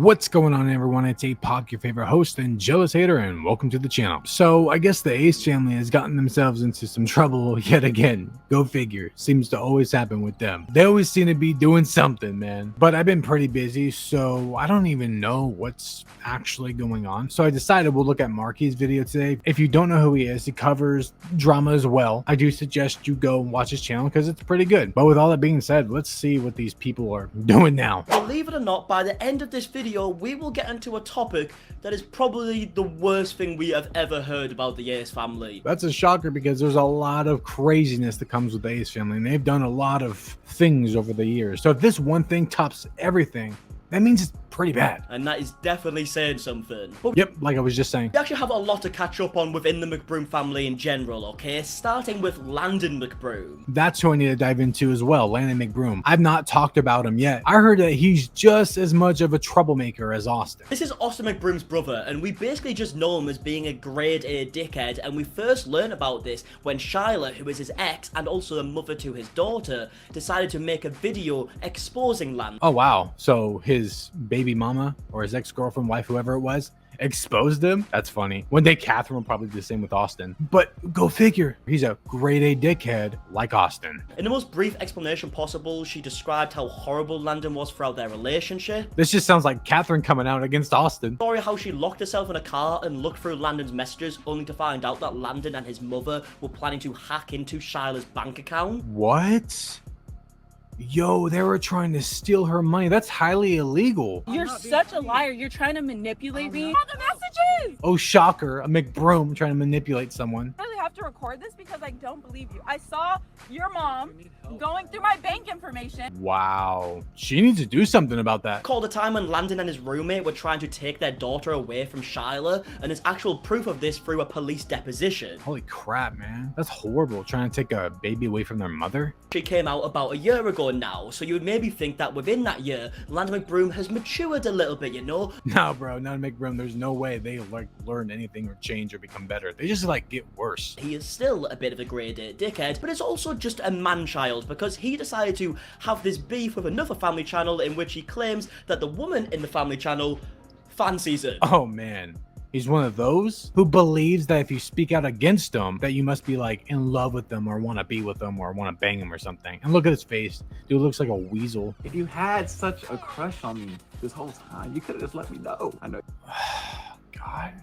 What's going on, everyone? It's Apoc, your favorite host and jealous hater, and welcome to the channel. So I guess the Ace family has gotten themselves into some trouble yet again. Go figure. Seems to always happen with them. They always seem to be doing something, man. But I've been pretty busy, so I don't even know what's actually going on. So I decided we'll look at Marky's video today. If you don't know who he is, he covers drama as well. I do suggest you go and watch his channel because it's pretty good. But with all that being said, let's see what these people are doing now. Believe it or not, by the end of this video, we will get into a topic that is probably the worst thing we have ever heard about the Ace family. That's a shocker because there's a lot of craziness that comes with the Ace family, and they've done a lot of things over the years. So if this one thing tops everything, that means it's pretty bad. And that is definitely saying something. But yep, like I was just saying. we actually have a lot to catch up on within the McBroom family in general, okay? Starting with Landon McBroom. That's who I need to dive into as well, Landon McBroom. I've not talked about him yet. I heard that he's just as much of a troublemaker as Austin. This is Austin McBroom's brother, and we basically just know him as being a grade A dickhead, and we first learned about this when Shyla, who is his ex and also the mother to his daughter, decided to make a video exposing Landon. Oh wow, so his baby mama or his ex-girlfriend, wife, whoever it was, exposed him? That's funny. One day Catherine will probably do the same with Austin. But go figure, he's a grade A dickhead like Austin. In the most brief explanation possible, she described how horrible Landon was throughout their relationship. This just sounds like Catherine coming out against Austin. Story how she locked herself in a car and looked through Landon's messages only to find out that Landon and his mother were planning to hack into Shyla's bank account. What? Yo, they were trying to steal her money. That's highly illegal. You're such a liar. You're trying to manipulate me. All the messages! Oh, shocker. A McBroom trying to manipulate someone. I really have to record this because I don't believe you. I saw your mom going through my bank information. Wow. She needs to do something about that. Called a time when Landon and his roommate were trying to take their daughter away from Shyla, and there's actual proof of this through a police deposition. Holy crap, man. That's horrible, trying to take a baby away from their mother. She came out about a year ago now, so you would maybe think that within that year, Landon McBroom has matured a little bit, you know? No, bro, not McBroom. There's no way they like learn anything or change or become better. They just like get worse. He is still a bit of a grade A dickhead, but it's also just a man-child because he decided to have this beef with another family channel in which he claims that the woman in the family channel fancies him. Oh, man. He's one of those who believes that if you speak out against them, that you must be like in love with them or want to be with them or want to bang them or something. And look at his face. Dude looks like a weasel. If you had such a crush on me this whole time, you could have just let me know. I know God.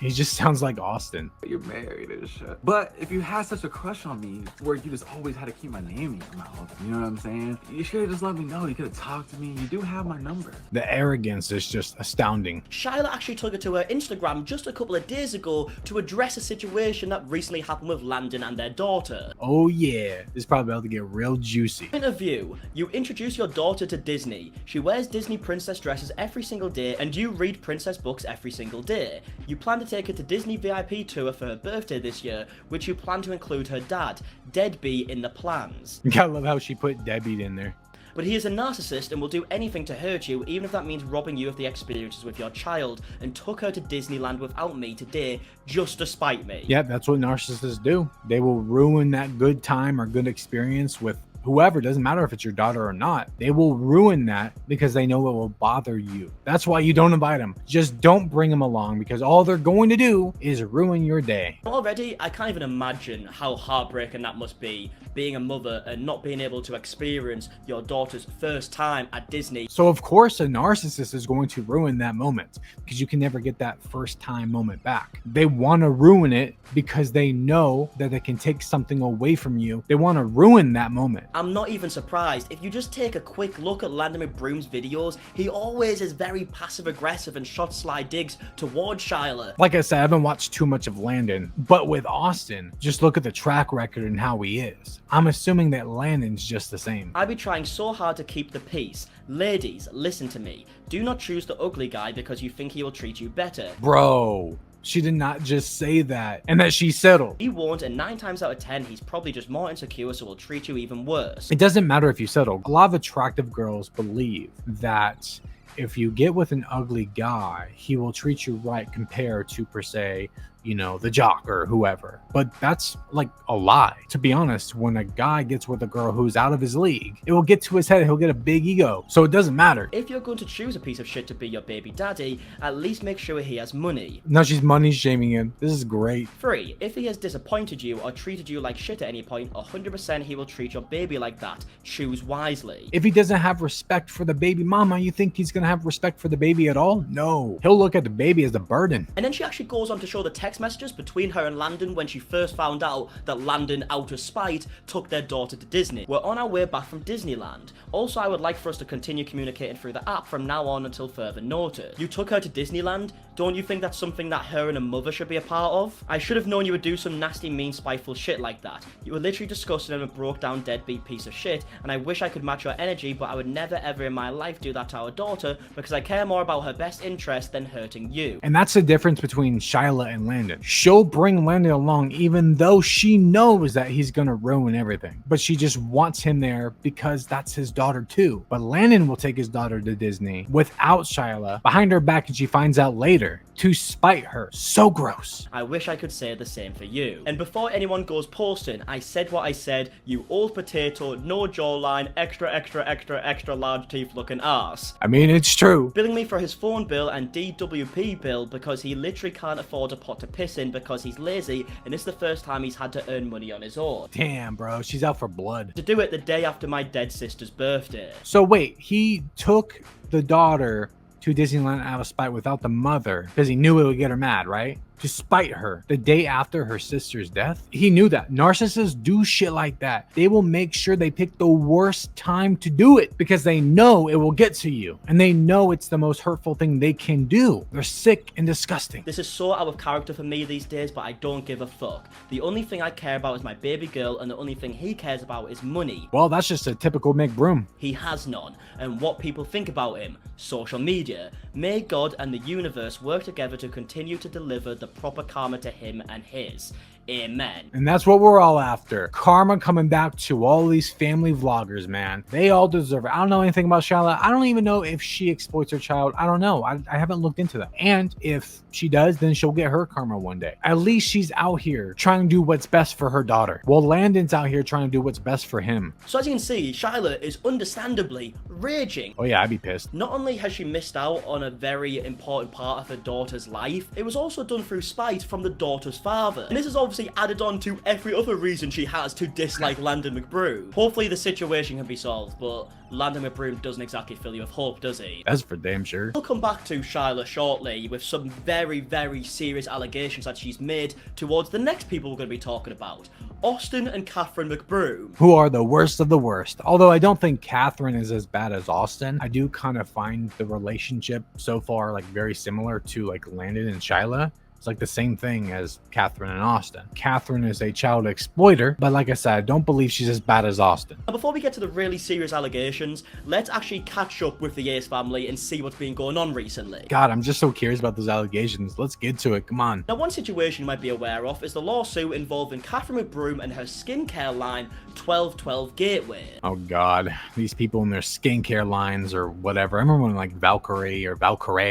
He just sounds like Austin. you're married and shit. But if you had such a crush on me where you just always had to keep my name in your mouth, you know what I'm saying? You should have just let me know. You could have talked to me. You do have my number. The arrogance is just astounding. Shyla actually took it to her Instagram just a couple of days ago to address a situation that recently happened with Landon and their daughter. Oh yeah, this is probably about to get real juicy. Point of view, you introduce your daughter to Disney. She wears Disney princess dresses every single day and you read princess books every single day. You plan to take her to Disney VIP tour for her birthday this year, which you plan to include her dad, Deadbeat, in the plans. I love how she put Debbie in there. But he is a narcissist and will do anything to hurt you, even if that means robbing you of the experiences with your child, and took her to Disneyland without me today just to spite me. Yeah, that's what narcissists do. They will ruin that good time or good experience with whoever. Doesn't matter if it's your daughter or not. They will ruin that because they know it will bother you. That's why you don't invite them. Just don't bring them along because all they're going to do is ruin your day. Already, I can't even imagine how heartbreaking that must be, being a mother and not being able to experience your daughter's first time at Disney. So of course a narcissist is going to ruin that moment because you can never get that first time moment back. They want to ruin it because they know that they can take something away from you. They want to ruin that moment. I'm not even surprised. If you just take a quick look at Landon McBroom's videos, he always is very passive-aggressive and shot sly digs towards Shyla. Like I said, I haven't watched too much of Landon, but with Austin, just look at the track record and how he is. I'm assuming that Landon's just the same. I'd be trying so hard to keep the peace. Ladies, listen to me. Do not choose the ugly guy because you think he will treat you better. Bro, she did not just say that and that she settled. He won't, and 9 times out of 10, he's probably just more insecure, so will treat you even worse. It doesn't matter if you settle. A lot of attractive girls believe that if you get with an ugly guy, he will treat you right compared to, per se, you know, the jock or whoever. But that's like a lie. To be honest, when a guy gets with a girl who's out of his league, it will get to his head. He'll get a big ego. So it doesn't matter. If you're going to choose a piece of shit to be your baby daddy, at least make sure he has money. Now she's money shaming him. This is great. 3. If he has disappointed you or treated you like shit at any point, 100% he will treat your baby like that. Choose wisely. If he doesn't have respect for the baby mama, you think he's gonna have respect for the baby at all? No. He'll look at the baby as a burden. And then she actually goes on to show the text messages between her and Landon when she first found out that Landon, out of spite, took their daughter to Disney. We're on our way back from Disneyland. Also, I would like for us to continue communicating through the app from now on until further notice. You took her to Disneyland? Don't you think that's something that her and her mother should be a part of? I should have known you would do some nasty, mean, spiteful shit like that. You were literally disgusting and a broke down deadbeat piece of shit, and I wish I could match your energy, but I would never ever in my life do that to our daughter because I care more about her best interest than hurting you. And that's the difference between Shyla and Landon. She'll bring Landon along even though she knows that he's gonna ruin everything. But she just wants him there because that's his daughter too. But Landon will take his daughter to Disney without Shyla behind her back, and she finds out later to spite her. So gross. I wish I could say the same for you. And before anyone goes posting, I said what I said, you old potato, no jawline, extra large teeth looking ass. I mean, it's true. Billing me for his phone bill and DWP bill because he literally can't afford a pot to piss in because he's lazy, and it's the first time he's had to earn money on his own. Damn, bro, she's out for blood. To do it the day after my dead sister's birthday. So wait, he took the daughter to Disneyland out of spite without the mother because he knew it would get her mad, right? To spite her the day after her sister's death. He knew that. Narcissists do shit like that. They will make sure they pick the worst time to do it because they know it will get to you and they know it's the most hurtful thing they can do. They're sick and disgusting. This is so out of character for me these days, but I don't give a fuck. The only thing I care about is my baby girl, and the only thing he cares about is money. Well, that's just a typical McBroom. He has none, and what people think about him. Social media. May God and the universe work together to continue to deliver the proper karma to him and his. Amen. And that's what we're all after. Karma coming back to all these family vloggers, man. They all deserve it. I don't know anything about Shyla. I don't even know if she exploits her child. I don't know. I haven't looked into that. And if she does, then she'll get her karma one day. At least she's out here trying to do what's best for her daughter. Well, Landon's out here trying to do what's best for him. So as you can see, Shyla is understandably raging. Oh yeah, I'd be pissed. Not only has she missed out on a very important part of her daughter's life, it was also done through spite from the daughter's father. And this is obviously added on to every other reason she has to dislike Landon McBroom. Hopefully the situation can be solved, but Landon McBroom doesn't exactly fill you with hope, does he? That's for damn sure. We'll come back to Shyla shortly with some very, very serious allegations that she's made towards the next people we're going to be talking about. Austin and Catherine McBroom. Who are the worst of the worst. Although I don't think Catherine is as bad as Austin. I do kind of find the relationship so far like very similar to like Landon and Shyla. It's like the same thing as Catherine and Austin. Catherine is a child exploiter, but like I said, I don't believe she's as bad as Austin. Now, before we get to the really serious allegations, let's actually catch up with the Ace family and see what's been going on recently. God, I'm just so curious about those allegations. Let's get to it. Come on. Now, one situation you might be aware of is the lawsuit involving Catherine McBroom and her skincare line, 1212 Gateway. Oh God, these people in their skincare lines or whatever. I remember when like Valkyrie,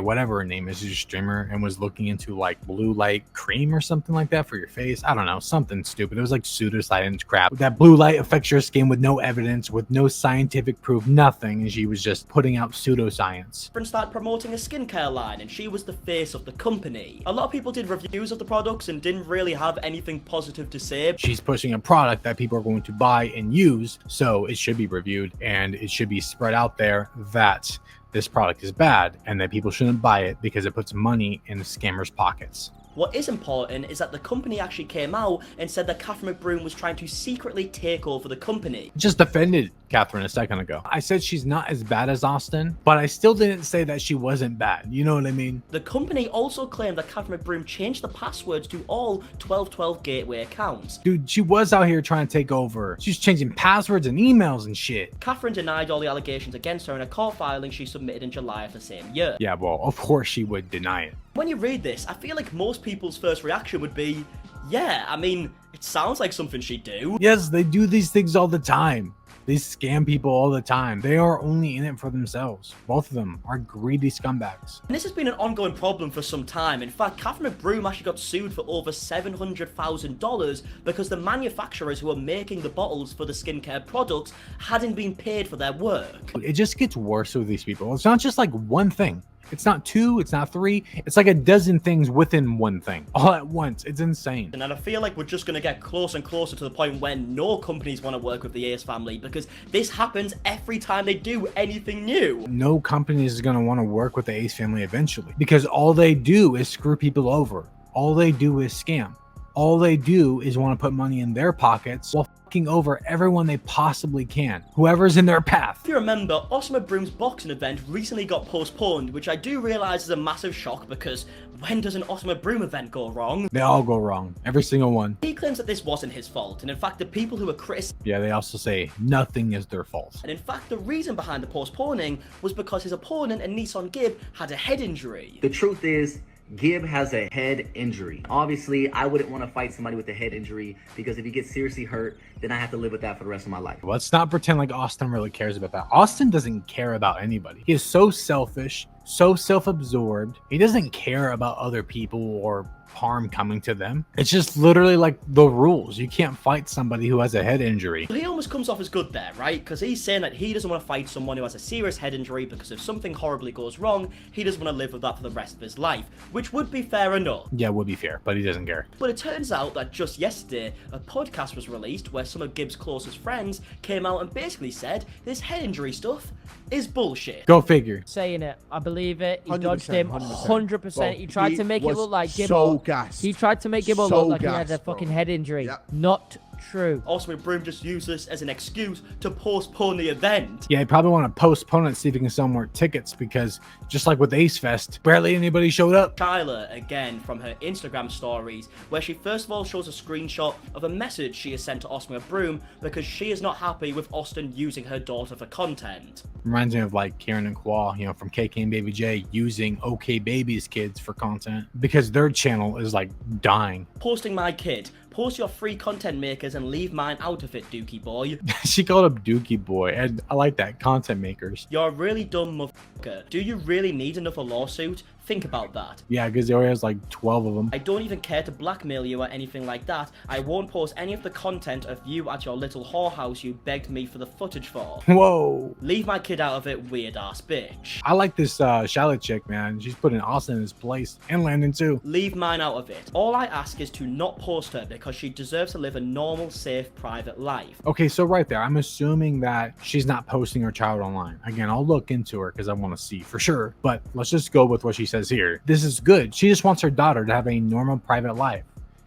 whatever her name is, a streamer, and was looking into like blue light cream or something like that for your face. I don't know, something stupid. It was like pseudoscience crap. That blue light affects your skin with no evidence, with no scientific proof, nothing. And she was just putting out pseudoscience. And started promoting a skincare line, and she was the face of the company. A lot of people did reviews of the products and didn't really have anything positive to say. She's pushing a product that people are going to buy and use, so it should be reviewed and it should be spread out there that this product is bad and that people shouldn't buy it because it puts money in the scammers' pockets. What is important is that the company actually came out and said that Catherine McBroom was trying to secretly take over the company. Just defended Catherine a second ago. I said she's not as bad as Austin, but I still didn't say that she wasn't bad. You know what I mean? The company also claimed that Catherine McBroom changed the passwords to all 1212 Gateway accounts. Dude, she was out here trying to take over. She's changing passwords and emails and shit. Catherine denied all the allegations against her in a court filing she submitted in July of the same year. Yeah, well, of course she would deny it. When you read this, I feel like most people's first reaction would be, yeah, I mean, it sounds like something she'd do. Yes, they do these things all the time. These scam people all the time. They are only in it for themselves. Both of them are greedy scumbags. And this has been an ongoing problem for some time. In fact, Catherine McBroom actually got sued for over $700,000 because the manufacturers who were making the bottles for the skincare products hadn't been paid for their work. It just gets worse with these people. It's not just like one thing. It's not two, it's not three, it's like a dozen things within one thing all at once. It's insane. And I feel like we're just going to get closer and closer to the point where no companies want to work with the Ace family, because this happens every time they do anything new. No company is going to want to work with the Ace family eventually, because all they do is screw people over. All they do is scam. All they do is want to put money in their pockets while fucking over everyone they possibly can, whoever's in their path. If you remember, Austin McBroom's boxing event recently got postponed, which I do realize is a massive shock, because when does an Austin McBroom event go wrong? They all go wrong, every single one. He claims that this wasn't his fault, and in fact the people who were criticizing, Yeah, they also say nothing is their fault. and in fact the reason behind the postponing was because his opponent and Nissan Gibb had a head injury. The truth is, Gibb has a head injury. Obviously, I wouldn't want to fight somebody with a head injury, because if he gets seriously hurt, then I have to live with that for the rest of my life. Let's not pretend like Austin really cares about that. Austin doesn't care about anybody. He is so selfish, so self-absorbed. He doesn't care about other people or harm coming to them. It's just literally like the rules. You can't fight somebody who has a head injury. He almost comes off as good there, right? Because he's saying that he doesn't want to fight someone who has a serious head injury, because if something horribly goes wrong, he doesn't want to live with that for the rest of his life, which would be fair enough. Yeah, it would be fair, but he doesn't care. But it turns out that just yesterday, a podcast was released where some of Gibbs' closest friends came out and basically said this head injury stuff is bullshit. Go figure. Saying it, I believe it. He 100%, dodged him 100%. 100%. He tried to make it was look like Gibbo. so gassed. He tried to make Gibbo So look like he had a gassed, bro. fucking head injury. Yep. Not true. Also, McBroom just used this as an excuse to postpone the event. Yeah, you probably want to postpone it, see if you can sell more tickets, because just like with Ace Fest, barely anybody showed up. Shyla, again, from her Instagram stories, where she first of all shows a screenshot of a message she has sent to Austin McBroom because she is not happy with Austin using her daughter for content. Reminds me of like Karen and Kwa, you know, from KK and Baby J, using OK Baby's kids for content because their channel is like dying. Posting my kid. Post your free content makers and leave mine out of it, Dookie boy. She called him Dookie Boy, and I like that. Content makers. You're a really dumb motherfucker. Do you really need another lawsuit? Think about that. Yeah, because he already has like 12 of them. I don't even care to blackmail you or anything like that. I won't post any of the content of you at your little whorehouse you begged me for the footage for. Whoa. Leave my kid out of it, weird ass bitch. I like this Shyla chick, man. She's putting Austin in his place, and Landon too. Leave mine out of it. All I ask is to not post her because she deserves to live a normal, safe, private life. Okay, so right there, I'm assuming that she's not posting her child online. Again, I'll look into her because I want to see for sure, but let's just go with what she says here. This is good. She just wants her daughter to have a normal private life.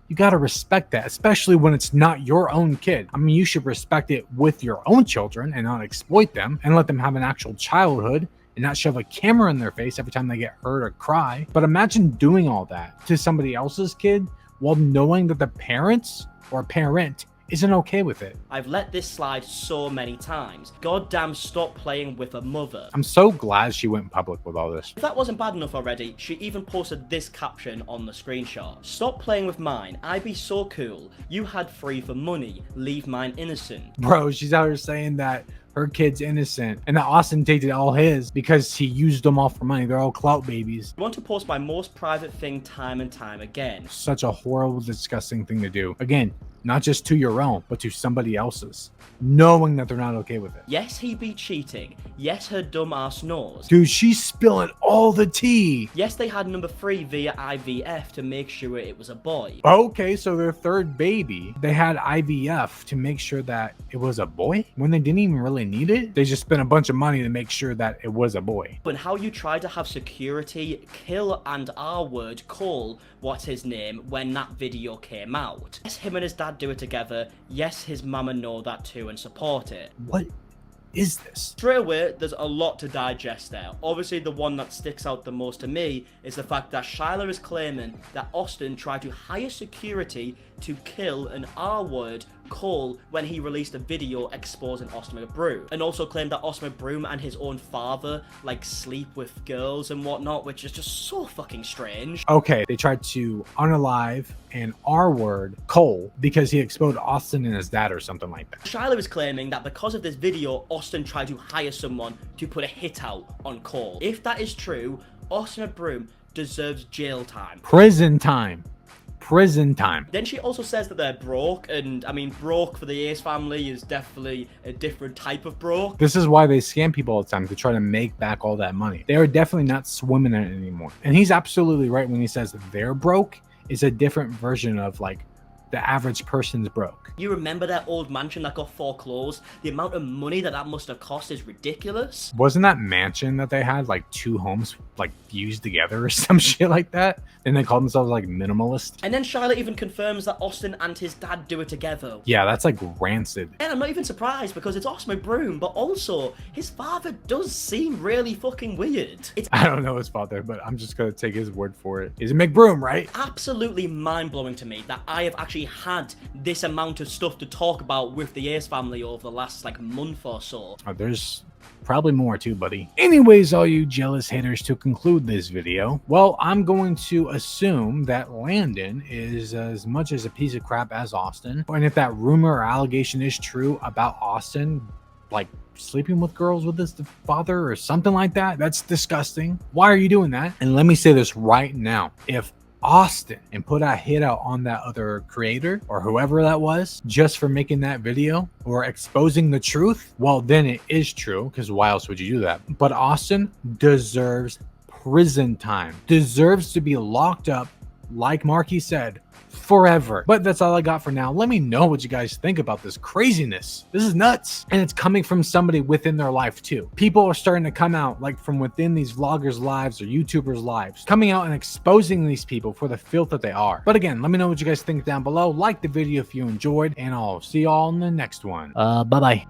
You got to respect that, especially when it's not your own kid. I mean, you should respect it with your own children and not exploit them and let them have an actual childhood and not shove a camera in their face every time they get hurt or cry. But imagine doing all that to somebody else's kid while knowing that the parents or parent isn't okay with it. I've let this slide so many times. Goddamn, stop playing with a mother. I'm so glad she went public with all this. If that wasn't bad enough already, she even posted this caption on the screenshot. Stop playing with mine. I be so cool. You had free for money. Leave mine innocent. Bro, she's out here saying that her kid's innocent and that Austin takes all his because he used them all for money. They're all clout babies. I want to post my most private thing time and time again. Such a horrible, disgusting thing to do. Again, not just to your own, but to somebody else's, knowing that they're not okay with it. Yes, he be cheating. Yes, her dumb ass knows. Dude, she's spilling all the tea. Yes, they had number 3 via IVF to make sure it was a boy. Okay, so their third baby, they had IVF to make sure that it was a boy when they didn't even really need it. They just spent a bunch of money to make sure that it was a boy. And how you try to have security kill and R-word call what's his name when that video came out. Yes, him and his dad do it together. Yes, his mama know that too and support it. What is this? Straight away, there's a lot to digest there. Obviously, the one that sticks out the most to me is the fact that Shyla is claiming that Austin tried to hire security to kill an R-word Cole when he released a video exposing Austin McBroom, and also claimed that Austin McBroom and his own father like sleep with girls and whatnot, which is just so fucking strange. Okay, they tried to unalive and R-word Cole because he exposed Austin and his dad or something like that. Shyla is claiming that because of this video, Austin tried to hire someone to put a hit out on Cole. If that is true, Austin McBroom deserves jail time. Prison time. Prison time. Then she also says that they're broke, and I mean, broke for the Ace family is definitely a different type of broke. This is why they scam people all the time, to try to make back all that money. They are definitely not swimming in it anymore. And he's absolutely right when he says that they're broke is a different version of like the average person's broke. You remember that old mansion that got foreclosed? The amount of money that must have cost is ridiculous. Wasn't that mansion that they had like 2 homes like fused together or some shit like that? And they called themselves like minimalist. And then Shyla even confirms that Austin and his dad do it together. Yeah, that's like rancid. And I'm not even surprised because it's Austin McBroom, but also his father does seem really fucking weird. It's I don't know his father, but I'm just gonna take his word for it. Is it McBroom, right? absolutely mind-blowing to me that I have actually had this amount of stuff to talk about with the Ace family over the last like month or so. Oh, there's probably more too, buddy. Anyways, all you jealous haters, to conclude this video, well, I'm going to assume that Landon is as much as a piece of crap as Austin. And if that rumor or allegation is true about Austin, like sleeping with girls with his father or something like that, that's disgusting. Why are you doing that? And let me say this right now. If Austin and put a hit out on that other creator or whoever that was just for making that video or exposing the truth, well, then it is true, because why else would you do that? But Austin deserves prison time, deserves to be locked up, like Marky said, forever. But that's all I got for now. Let me know what you guys think about this craziness. This is nuts. And it's coming from somebody within their life too. People are starting to come out like from within these vloggers' lives or YouTubers' lives, coming out and exposing these people for the filth that they are. But again, let me know what you guys think down below. Like the video if you enjoyed, and I'll see y'all in the next one. Bye-bye.